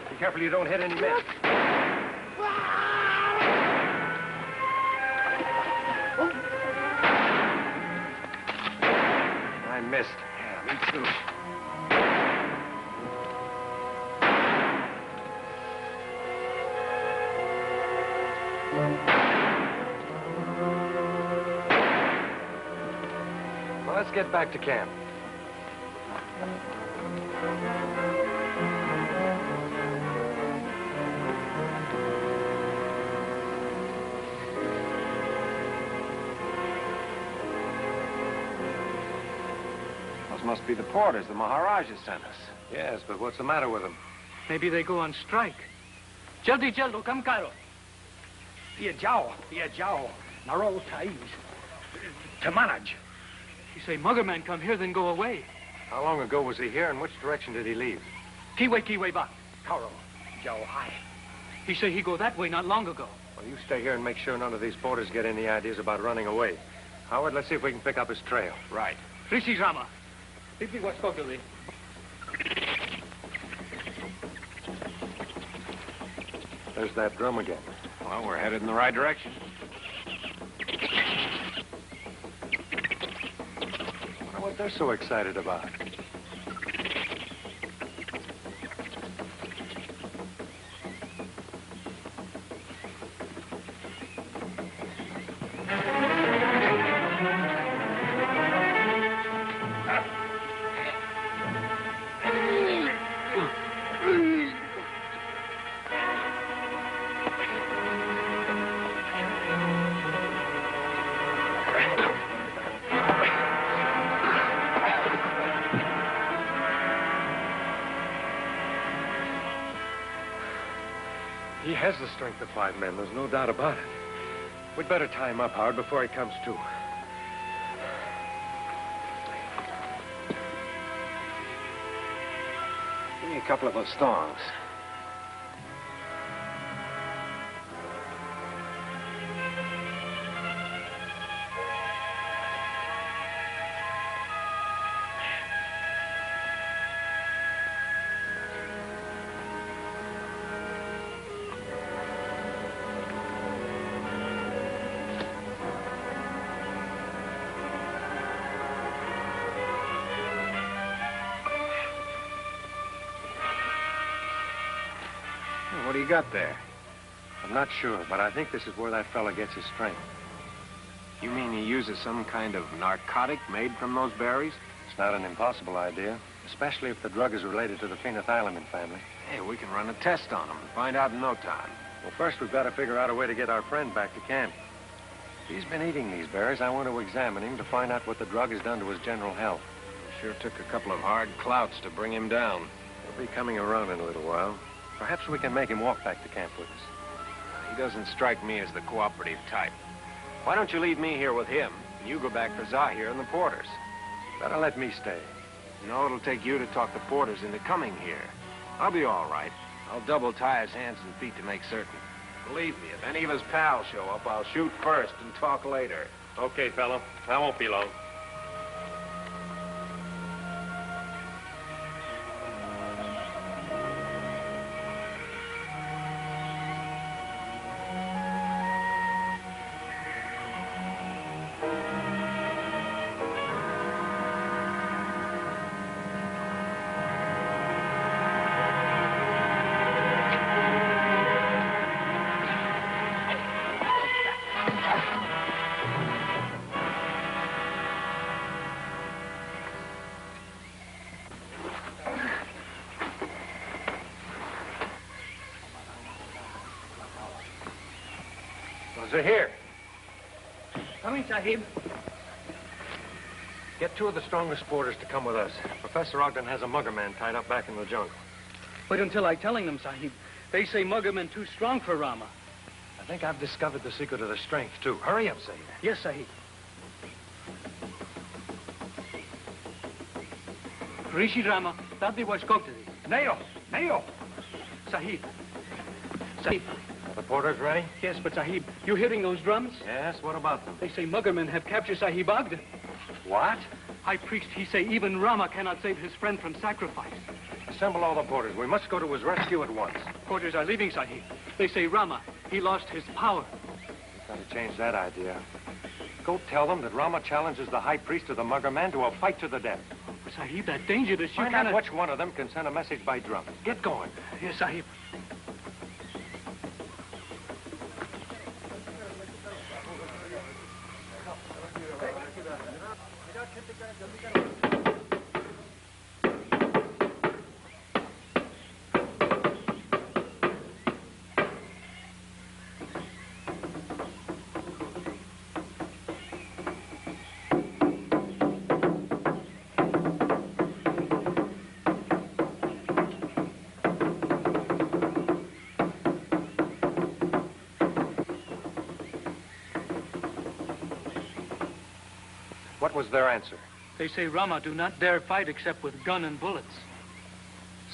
Be careful you don't hit any men. I missed. Yeah, me too. Well, let's get back to camp. Those must be the porters the Maharaja sent us. Yes, but what's the matter with them? Maybe they go on strike. Jaldi jaldo, come karo. Pia jao, naro tais. Tamanaj. You say Muggerman come here, then go away. How long ago was he here, and which direction did he leave? Kiwe ba. Karo, jao hai. He say he go that way not long ago. Well, you stay here and make sure none of these porters get any ideas about running away. Howard, let's see if we can pick up his trail. Right. Rishi Rama. Pipi was totally. There's that drum again. Well, we're headed in the right direction. I wonder what they're so excited about. He has the strength of 5 men, there's no doubt about it. We'd better tie him up, Howard, before he comes to. Give me a couple of those thongs. What do you got there? I'm not sure, but I think this is where that fella gets his strength. You mean he uses some kind of narcotic made from those berries? It's not an impossible idea, especially if the drug is related to the phenethylamine family. Hey, we can run a test on him and find out in no time. Well, first we've got to figure out a way to get our friend back to camp. If he's been eating these berries, I want to examine him to find out what the drug has done to his general health. It sure took a couple of hard clouts to bring him down. He'll be coming around in a little while. Perhaps we can make him walk back to camp with us. He doesn't strike me as the cooperative type. Why don't you leave me here with him, and you go back for Zahir and the porters? Better let me stay. No, it'll take you to talk the porters into coming here. I'll be all right. I'll double tie his hands and feet to make certain. Believe me, if any of his pals show up, I'll shoot first and talk later. Okay, fella. I won't be long. Zahir, Coming, Sahib. Get 2 of the strongest porters to come with us. Professor Ogden has a muggerman tied up back in the jungle. Wait until I telling them, Sahib. They say Muggermen too strong for Rama. I think I've discovered the secret of their strength, too. Hurry up, Zahir. Yes, Sahib. Rishi Rama, that was Koktadi. Nayo! Sahib. Sahib. Are the porters ready? Yes, but Sahib, you hearing those drums? Yes, what about them? They say Muggermen have captured Sahib Ogden. What? High priest, he say even Rama cannot save his friend from sacrifice. Assemble all the porters. We must go to his rescue at once. Porters are leaving Sahib. They say Rama, he lost his power. We've got to change that idea. Go tell them that Rama challenges the high priest of the Muggerman to a fight to the death. But Sahib, that dangerous, you Find cannot... out which one of them can send a message by drum. Get going. Yes, Sahib. What was their answer? They say Rama do not dare fight except with gun and bullets.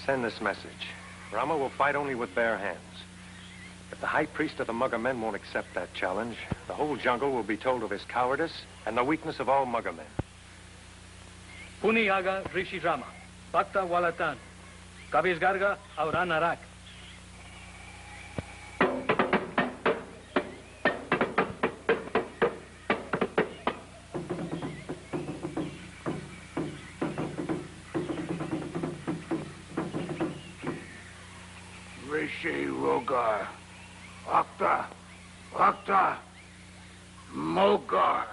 Send this message. Rama will fight only with bare hands. If the high priest of the Muggermen won't accept that challenge, the whole jungle will be told of his cowardice and the weakness of all Muggermen. Puni Aga Rishi Rama, Bhakta Walatan, Kabiz Garga, Aurana Rak. Rishi Rogar, Akta, Akta, Mogar.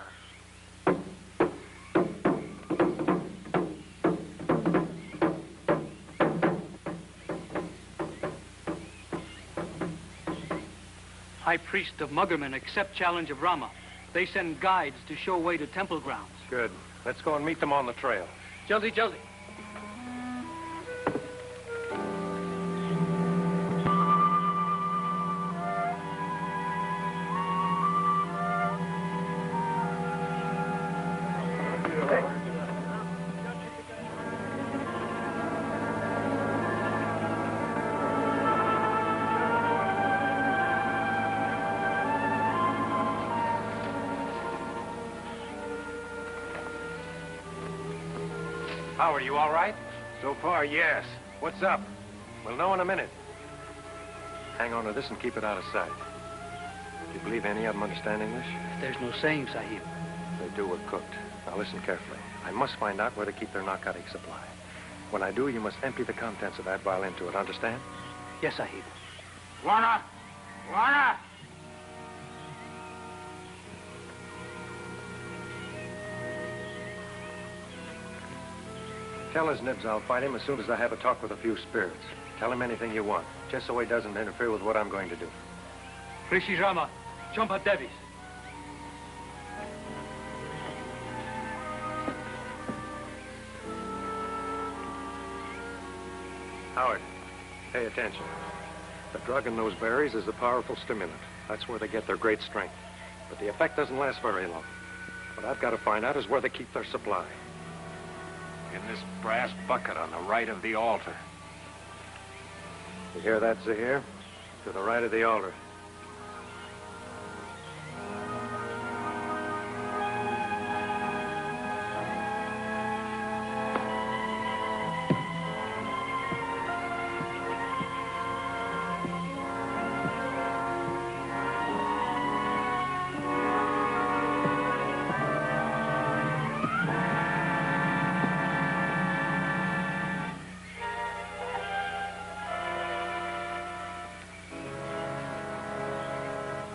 High priest of Muggermen accept challenge of Rama. They send guides to show way to temple grounds. Good. Let's go and meet them on the trail. Jaldi, jaldi. Howard, you all right? So far, yes. What's up? We'll know in a minute. Hang on to this and keep it out of sight. Do you believe any of them understand English? There's no saying, Sahib. They do, we're cooked. Now listen carefully. I must find out where to keep their narcotic supply. When I do, you must empty the contents of that vial into it, understand? Yes, Sahib. Wana! Wana! Tell his nibs I'll fight him as soon as I have a talk with a few spirits. Tell him anything you want, just so he doesn't interfere with what I'm going to do. Rishi Rama, Champa Devis. Howard, pay attention. The drug in those berries is a powerful stimulant. That's where they get their great strength. But the effect doesn't last very long. What I've got to find out is where they keep their supply. In this brass bucket on the right of the altar. You hear that, Zahir? To the right of the altar.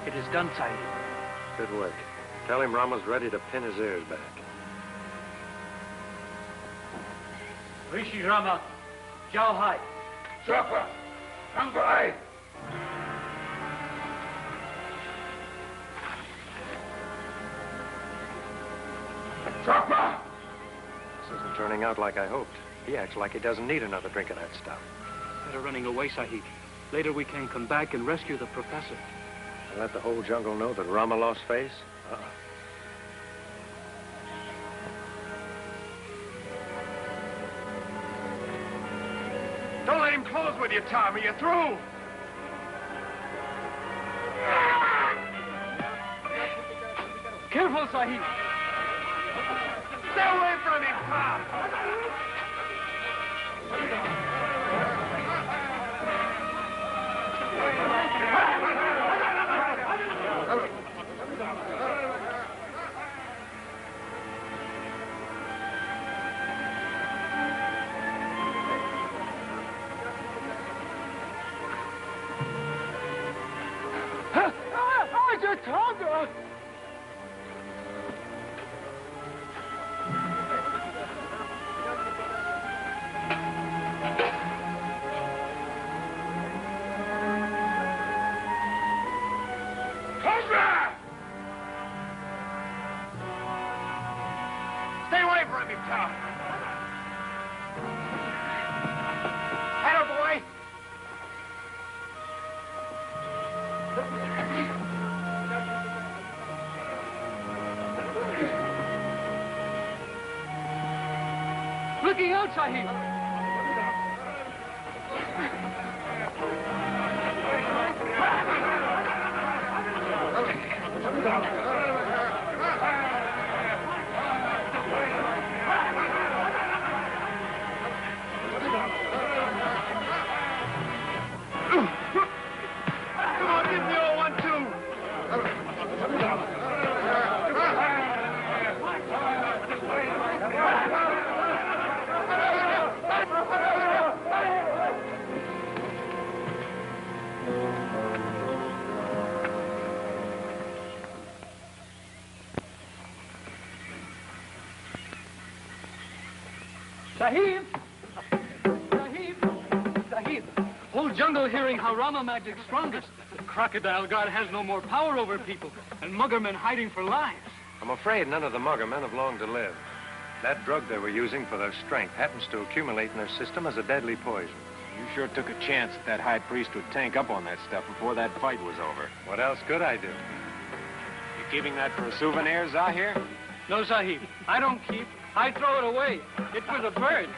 It is done, Sahib. Good work. Tell him Rama's ready to pin his ears back. Rishi Rama, Jao Hai. Chopper! Hungry! Chopper! This isn't turning out like I hoped. He acts like he doesn't need another drink of that stuff. Better running away, Sahib. Later we can come back and rescue the professor. And let the whole jungle know that Rama lost face? Don't let him close with you, Tom. Are you through? Careful, Zahir. Stay away from him, Tom. Stay away from him, Tom. Atta boy. Looking out, Zahir. Come on, give me all 1-2. Zahir! Zahir! Zahir! Whole jungle hearing how Rama magic's strongest. The crocodile god has no more power over people, and muggermen hiding for lives. I'm afraid none of the muggermen have long to live. That drug they were using for their strength happens to accumulate in their system as a deadly poison. You sure took a chance that high priest would tank up on that stuff before that fight was over. What else could I do? You keeping that for a souvenir, Zahir? No, Zahir. I don't keep. I throw it away. It's for the birds.